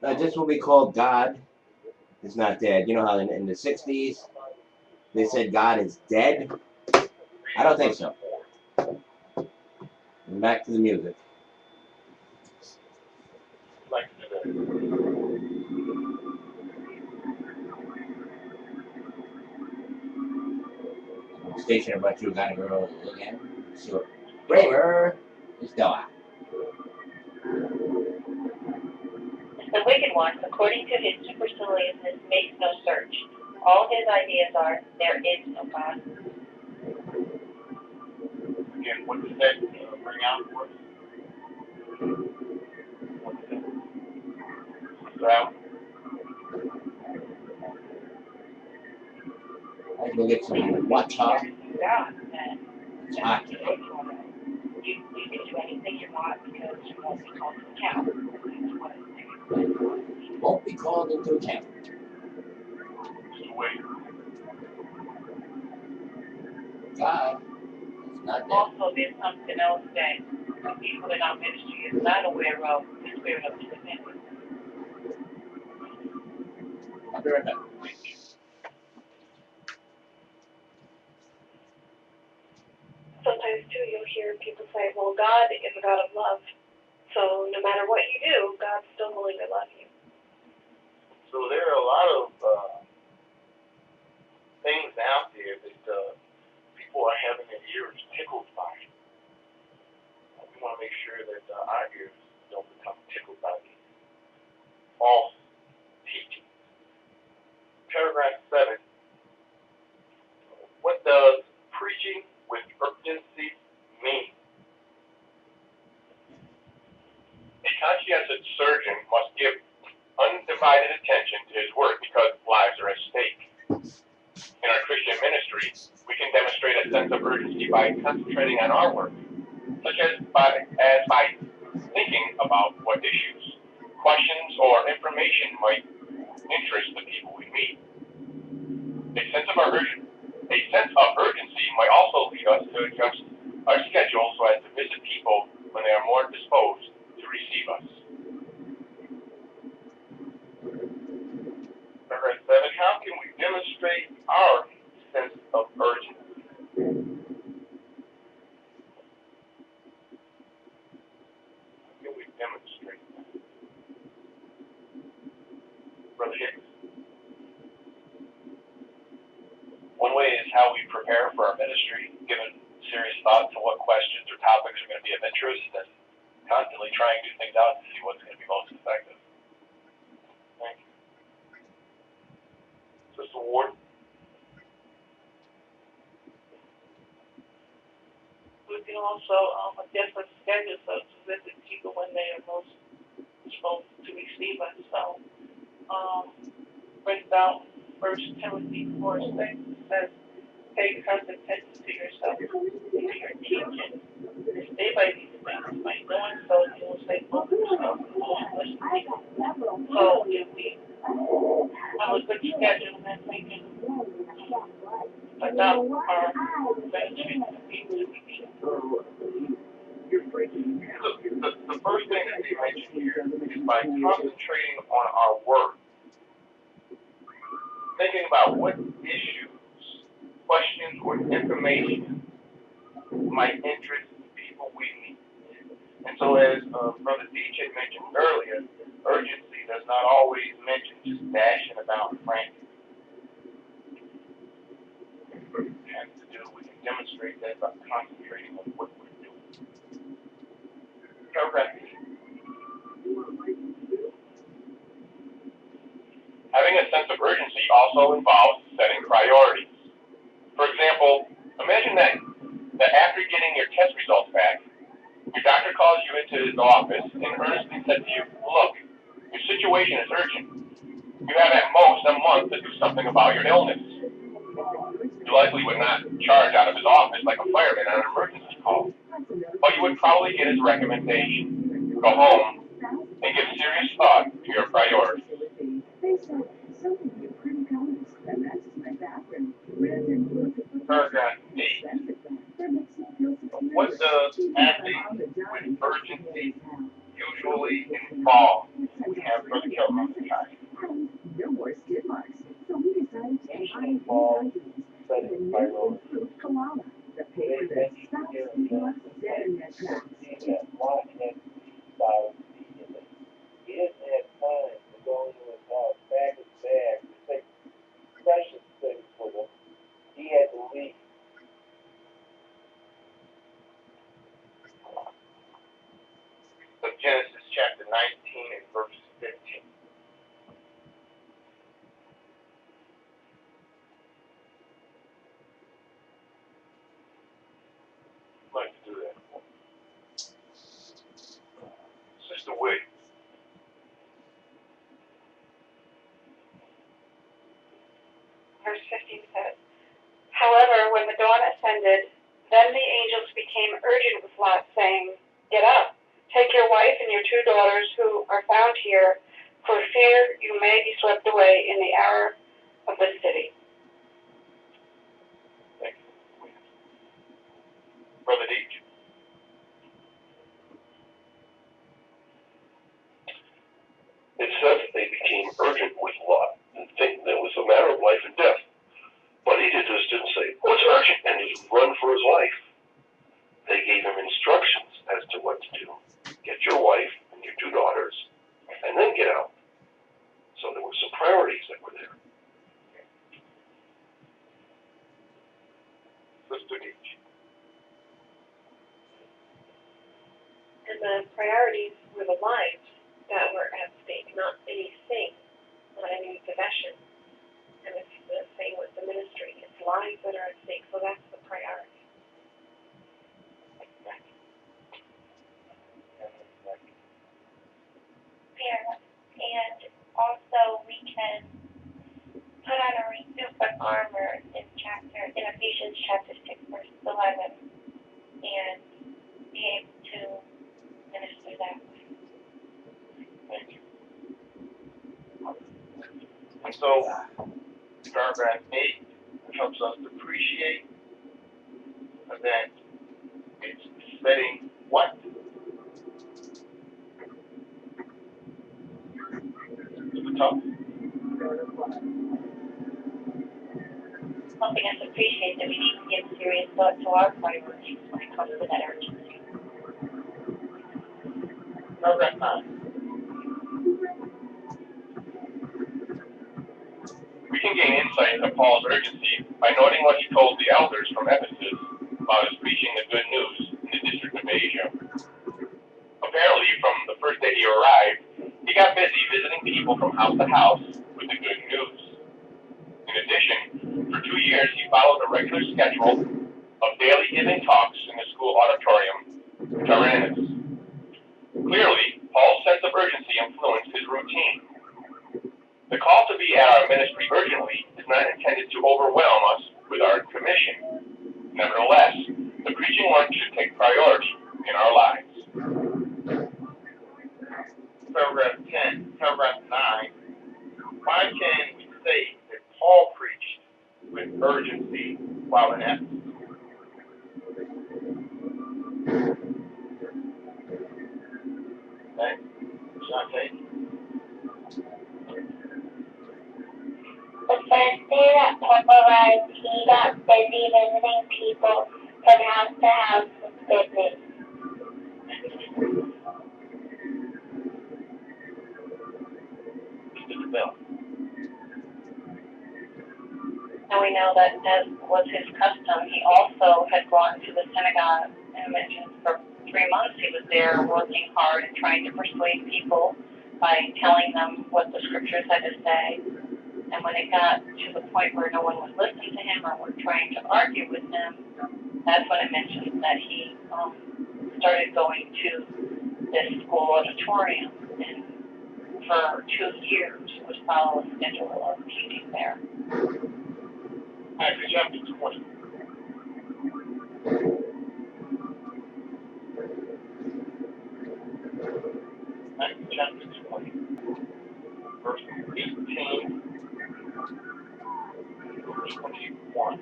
This will be called God is not dead. You know how in the 60s they said God is dead? I don't think so. And back to the music. Station about you got a girl again. See what Braver is doing. The wicked one, according to his superciliousness, makes no search. All his ideas are, there is no God. Again, what does that bring out for us? Well, I go get some water. God, and It's hot. you can do anything you want because you won't be called to account. Won't be called into account. just wait. God is not dead. Also, there's something else that the people in our ministry is not aware of, the spirit of independence. I'll be right back. Sometimes, too, you'll hear people say, well, God is a God of love. So no matter what you do, God's still willing to love you. So there are a lot of things out there that people are having their ears tickled by. We want to make sure that our ears don't become tickled by these false teachings. Paragraph 7. What does preaching with urgency mean? A conscientious surgeon must give undivided attention to his work because lives are at stake. In our Christian ministry, we can demonstrate a sense of urgency by concentrating on our work, such as by thinking about what issues, questions, or information might interest the people we meet. A sense of urgency might also lead us to adjust our schedule so as to visit people when they are more disposed to receive us. Paragraph 7. How can we demonstrate our sense of urgency? How can we demonstrate that? Brother Hicks? One way is how we prepare for our ministry, giving serious thought to what questions or topics are going to be of interest, and constantly trying new things out to see what's going to be most effective. Thank you. Sister Ward? We can also adjust our schedules so to visit people when they are most supposed to receive us. So, brings out 1 Timothy 4:6 says, pay constant attention to yourself, to your teaching. Stay by these things. By doing so, you will stay focused on the Lord. So, if we have a good schedule, then we can adopt our ministry to the people that we need. The first thing that we mentioned here is by concentrating on our work, thinking about what issues, questions, or information might interest the people we meet. And so as Brother Deach had mentioned earlier, urgency does not always mention just dashing about frantic. It has to do, we can demonstrate that by concentrating on what we're doing. Paragraph 8. Having a sense of urgency also involves setting priorities. For example, imagine that after getting your test results back, your doctor calls you into his office and earnestly said to you, look, your situation is urgent. You have at most a month to do something about your illness. You likely would not charge out of his office like a fireman on an emergency call, but you would probably get his recommendation. Go home and give serious thought to your priorities. Paragraph 8. What does acting with urgency usually involve? We have Brother Kelly. verse 15 says, "However, when the dawn ascended, then the angels became urgent with Lot, saying, 'Get up, take your wife and your 2 daughters who are found here, for fear you may be swept away in the hour of the city.'" Thank you. Brother Deej. It says that they became urgent with Lot and think that it was a matter of life and death. But he just didn't say, "Oh, it's urgent," and just run for his life. They gave him instructions as to what to do. Get your wife and your 2 daughters, and then get out. So there were some priorities that were there. Sister Deej. And the priorities were the lives that were at stake, not anything, not any possession. And it's the same with the ministry. It's lives that are at stake, so that's the priority. Parents, and also we can put on a suit of armor in Ephesians chapter 6, verse 11, and be able to minister that way. Thank you. And so, paragraph 8 helps us to appreciate that it's setting what? To the top. Helping us appreciate that we need to give serious thought to our priorities when it comes to that urgency. Paragraph 9. We can gain insight into Paul's urgency by noting what he told the elders from Ephesus about his preaching the good news in the district of Asia. Apparently, from the first day he arrived, he got busy visiting people from house to house with the good news. In addition, for 2 years he followed a regular schedule of daily giving talks in the school auditorium, Tyrannus. Clearly, Paul's sense of urgency influenced his routine. The call to be at our ministry urgently is not intended to overwhelm us with our commission. Nevertheless, the preaching work should take priority in our lives. Paragraph 9. Why can we say that Paul preached with urgency while in Ephesus? Okay, Shante. The first day that Paul arrived, he got busy visiting people from house to house with good news. And we know that, as was his custom, he also had gone to the synagogue and mentioned for 3 months he was there working hard and trying to persuade people by telling them what the scriptures had to say. And when it got to the point where no one was listening to him or were trying to argue with him, that's when it mentions that he started going to this school auditorium and for 2 years would follow a schedule of teaching there. Acts chapter 20. Acts chapter 20, verse 18 to 21.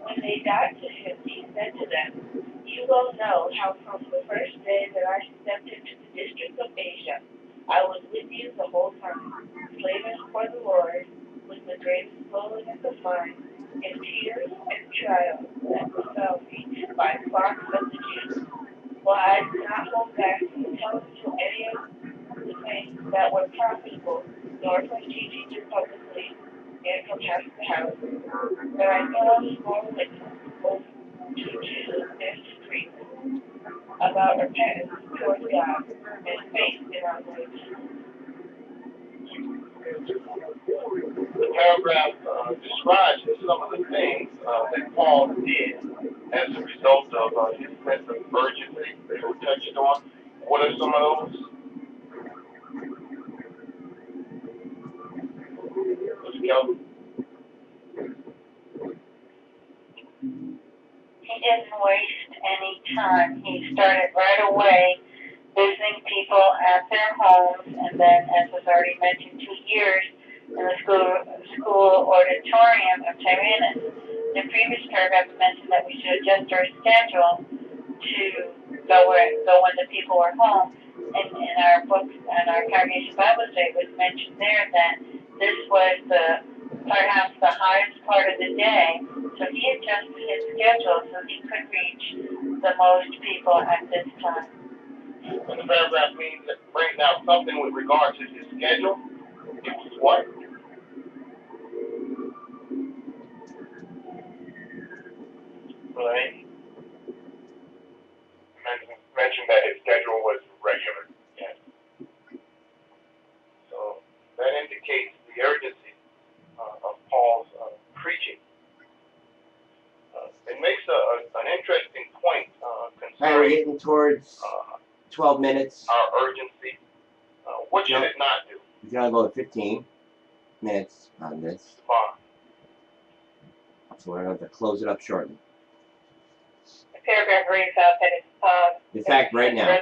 When they got to him, he said to them, "You well know how from the first day that I stepped into the district of Asia, I was with you the whole time, slaving for the Lord with the greatest slowness of mind, and tears and trials that befell me by plots of the Jews. For I did not hold back from telling to any of the things that were profitable, nor from teaching you publicly and from house to house. But I fell small witness both to Jews and to Greeks about repentance towards God and faith in our Lord Jesus." The paragraph describes some of the things that Paul did as a result of his sense of urgency. It will on. What are some of those? Let's go. He didn't waste any time. He started right away visiting people at their homes, and then, as was already mentioned, 2 years in the school auditorium of Tyrannus. The previous paragraph mentioned that we should adjust our schedule to go when the people were home. And in our book, in our Congregation Bible Study, it was mentioned there that this was perhaps the highest part of the day. So he adjusted his schedule so he could reach the most people at this time. And the paragraph brings out something with regard to his schedule. It was what? Right. Mentioned that his schedule was regular. Yes. So that indicates the urgency of Paul's preaching. It makes an interesting point concerning. We're getting towards 12 minutes. Our urgency. What should it not do? We can only go to 15 minutes on this. Fine. So we're going to have to close it up shortly. The paragraph reads out that it's, In fact, right now.